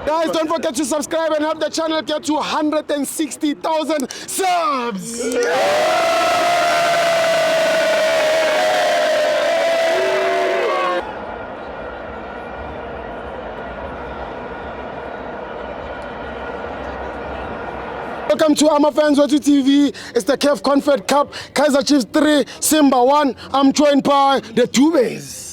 Guys, don't forget to subscribe and help the channel get to 160,000 subs. Welcome to Amafans Watu TV. It's the KEF Confed Cup, Kaizer Chiefs 3, Simba 1. I'm joined by the Dubes.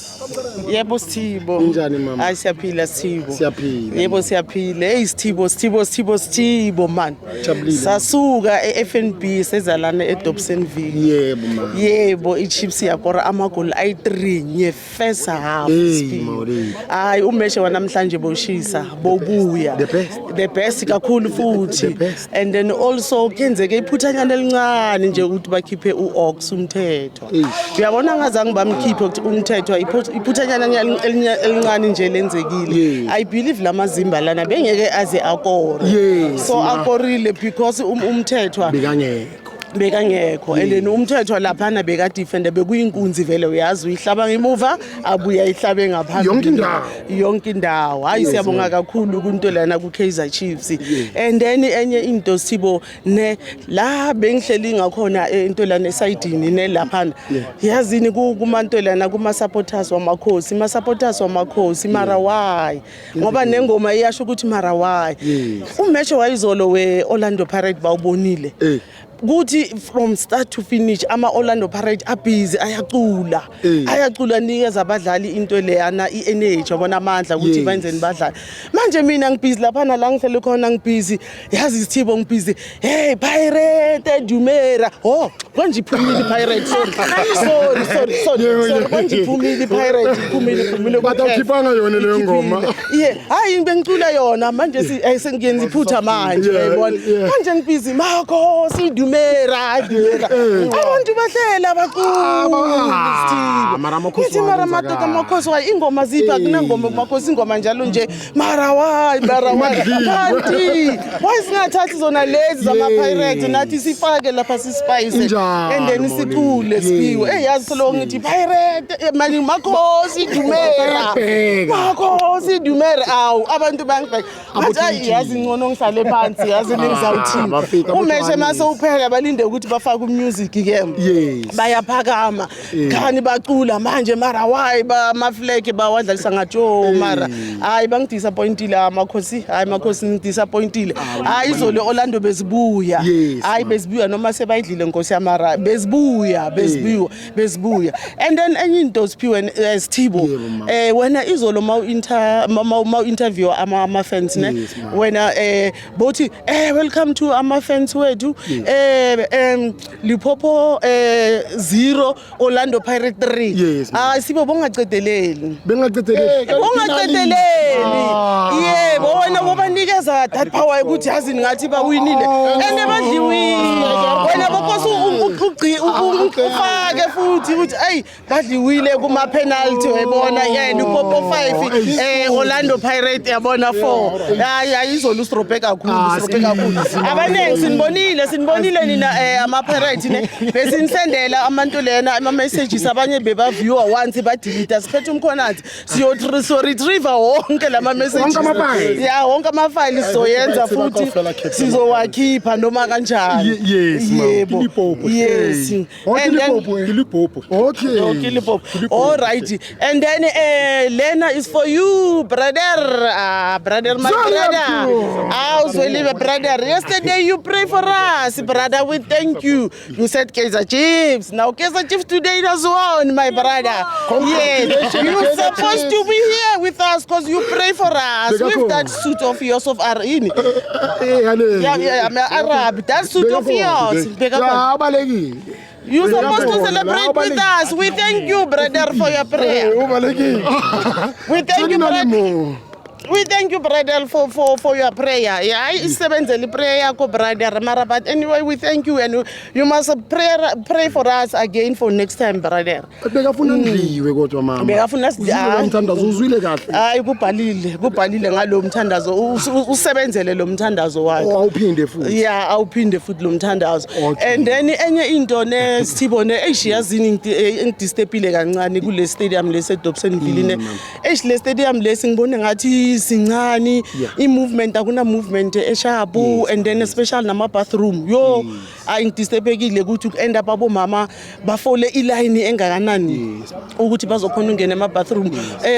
Yebo Sithibo. Njani mama? Hayi siyaphila Sithibo. Siyaphila. Yebo siyaphila. Hey Sithibo man. Jabulile. Sasuka eFNB sezalana eDobsonville. Yebo mama. Yebo iChiefs yakora amagoli ayi3 nye first half. Hayi umeshe wanamhlanje boshisa bobuya. The best kakhulu futhi. And then also kenzeke iphuthanyana elincane nje ukuthi bakhiphe uOx umthetho. Uyabona ngazange bamkhiphe ukuthi umthetho iphuthanyana elincane nje lenzekile. I believe lamazimba lana bengeke aze akore. So akorile because umthetho bekangekho and then umthetho laphana beka defender bekuyinkunzi vele uyazi uyihlaba ngemuva abuya ihlabe ngaphambili yonke indawo hayi siyabonga kakhulu kunto lana ku Kaizer Chiefs and then enye into Sithibo ne la bengihleli ngakhona into lana esayidini ne laphana yazini kumanto lana kuma supporters wamakhosi mara why ngoba nengoma iyasho ukuthi mara why umatch wayizolo we Orlando Pirates bawubonile kuthi from start to finish ama Orlando Pirates abhizi ayacula nikeza abadlali into leyana iEnergy yabona amandla ukuthi benzeni badlali manje mina ngibhizi lapha la ngihlele khona ngibhizi yazi Sithibo ngibhizi hey Pirate Dumera konje iphumile Pirate sorry konje iphumile Pirate iphumile batawukhipanga yona leyo ngoma hayi ngibengicula yona manje sengiyenza iphutha manje uyayibona manje ngibhizi makho Dumera abantu bahlela baqulu mara amakhosi wayi ingoma ziphi akunangoma amakhosi ingoma njalo nje mara wayi kanti wayisingathathi zona lezi zama Pirates nathi sifake lapha sispice and then sicule sipiwe yazi solo ngithi Pirate manje makhosi Dumera awu abantu bangibheka bathi yazi ngcono ngihlale phansi yazi ningizawuthini umeshe mase uphela balinde ukuthi bafake umusic ke bayaphakama khani bacula manje mara why ma flag bawadlalisa ngajo mara hayi bangidisappointile amakhosi ngidisappointile hayi izolo Orlando bezibuya hayi bezibuya noma sebayidlile Nkosi yamara bezibuya and then enye into Siphiwe Sithibo wena izolo ma interview ama fans ne wena bothi welcome to ama fans wethu Limpopo 0 Orlando Pirates 3 Sipho bongacedeleli yebo wena ngobanikeza that power ukuthi yazi ngathi bawinile ene badliwile wena bokosi ufake futhi ukuthi hey badliwile kuma penalty uyabona Limpopo 5 Orlando Pirates yabona 4 hayi izolo ustrope kakhulu abanengi sinibonile nina ama Pirates ne besinsendela amantu lena ama messages abanye bebaviewer once badelete siphethe umkhonathi siyo retriever wonke lama messages wonke ama files sizoyenza futhi sizowakhipha noma kanjani yebo Limpopo okay Limpopo all right and then Lena is for you brother my brother brother yesterday you pray for us brother we thank you said Kaizer Chiefs now Kaizer Chiefs today has won my brother yes you're supposed to be here with us because you pray for us with that suit of yours of Arab that suit of yours you're supposed to celebrate with us. We thank you, brother, for your prayer. We thank you, brother. We thank you, brother, for your prayer. Yeah, it's 7 prayer, brother. But anyway, we thank you, and you must pray for us again for next time, brother. Hayi kubhalile ngalo mthandazo usebenzele lo mthandazo wakhe awuphinde futhi awuphinde futhi lo mthandazo and then enye into ne Sithibo ne yazini ngidistepile kancane kule stadium lese Dobsonville ne le stadium lesi ngibone ngathi toiletries incane i-movement akuna movement eshapu and then especially nama-bathroom yo ayingidisturbekile ukuthi ku-end up abomama bafole ilayini engakanani ukuthi bazokhona ungena ema-bathroom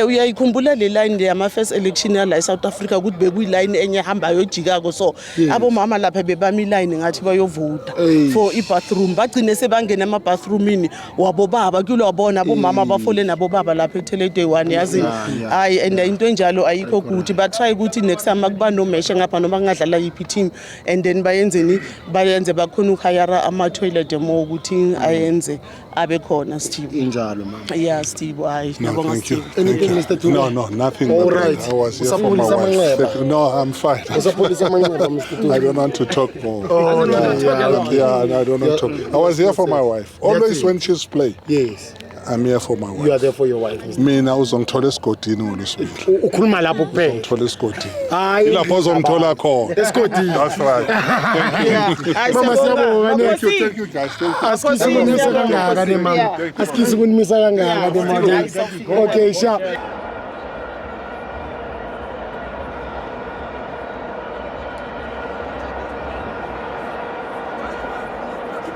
uyayikhumbula le line yama-first election yala e-South Africa ukuthi bekuyilayini enye ehambayo ejikako so abomama lapha bebama ilayini ngathi bayovota for i-bathroom bagcine sebangena ema-bathroomini wabobaba kulo wabona abomama bafole nabobaba lapha eThelete 1 yazi hayi and into enjalo ayikho ukuthi batry ukuthi next time akuba nomeshe ngapha noma kungadlala yiphi team and then bayenze bakhona ukhayara ama-toilet emo ukuthi ayenze abe khona Steve injalo mama yeah Steve hayi No, thank you. Anything, Mr. Dube? No, nothing. All nothing. right. I was here for my Usapholisa wife. amanxeba. No, I'm fine. Usapholisa amanxeba, Mr. Dube. I don't want to talk more. Oh, no, I don't want to talk. I was here for my wife. Always when she's play, Yes. I'm here for my wife. You are there for your wife, Mr. Mina uzongithola esigodini ngolosibili. Ukhuluma lapho kuphela. Uthola esigodini. Hayi. Ilapho ozongithola khona. Esigodini. That's right. Mama siyabonga ne. Thank you guys. Thank you. Asikisi kunimisa kangaka ne mama. Asikisi kunimisa kangaka ne mama. Okay, sha.